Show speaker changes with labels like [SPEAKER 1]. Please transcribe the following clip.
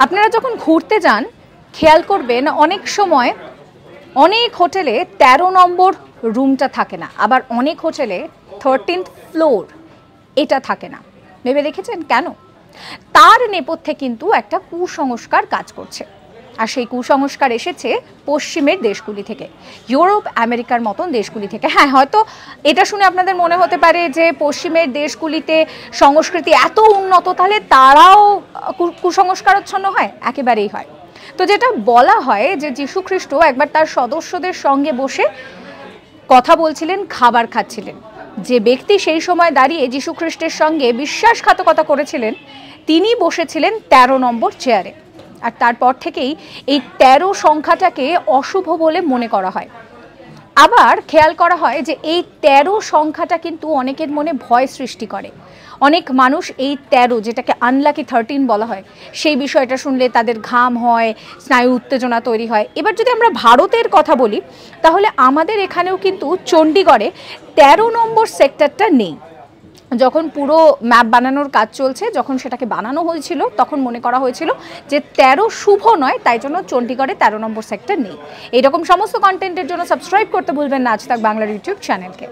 [SPEAKER 1] আপনারা যখন ঘুরতে যান খেয়াল করবেন অনেক সময় অনেক হোটেলে ১৩ নম্বর রুমটা থাকে না, আবার অনেক হোটেলে 13th ফ্লোর এটা থাকে না। ভেবে দেখেছেন কেন? তার নেপথ্যে কিন্তু একটা কুসংস্কার কাজ করছে, আর সেই কুসংস্কার এসেছে পশ্চিমের দেশগুলি থেকে, ইউরোপ আমেরিকার মতন দেশগুলি থেকে। হ্যাঁ, হয়তো এটা শুনে আপনাদের মনে হতে পারে যে পশ্চিমের দেশগুলিতে সংস্কৃতি এত উন্নত, তাহলে তারাও কুসংস্কারাচ্ছন্ন হয়? একেবারেই হয়। তো যেটা বলা হয় যে যীশু খ্রিস্ট একবার তার সদস্যদের সঙ্গে বসে কথা বলছিলেন, খাবার খাচ্ছিলেন। যে ব্যক্তি সেই সময় দাঁড়িয়ে যীশু খ্রিস্টের সঙ্গে বিশ্বাসঘাতকতা করেছিলেন তিনি বসেছিলেন ১৩ নম্বর চেয়ারে। আর তারপর থেকেই এই ১৩ সংখ্যাটাকে অশুভ বলে মনে করা হয়। আবার খেয়াল করা হয় যে এই ১৩ সংখ্যাটা কিন্তু অনেকের মনে ভয় সৃষ্টি করে। অনেক মানুষ এই ১৩, যেটাকে আনলাকি 13 বলা হয়, সেই বিষয়টা শুনলে তাদের ঘাম হয়, স্নায়ু উত্তেজনা তৈরি হয়। এবার যদি আমরা ভারতের কথা বলি, তাহলে আমাদের এখানেও কিন্তু চণ্ডীগড়ে ১৩ নম্বর সেক্টরটা নেই। যখন পুরো ম্যাপ বানানোর কাজ চলছে, যখন সেটাকে বানানো হয়েছিল, তখন মনে করা হয়েছিল যে ১৩ শুভ নয়, তাই জন্য চণ্ডীগড়ে ১৩ নম্বর সেক্টর নেই। এরকম সমস্ত কন্টেন্টের জন্য সাবস্ক্রাইব করতে ভুলবেন না আজ তাক বাংলার ইউটিউব চ্যানেলকে।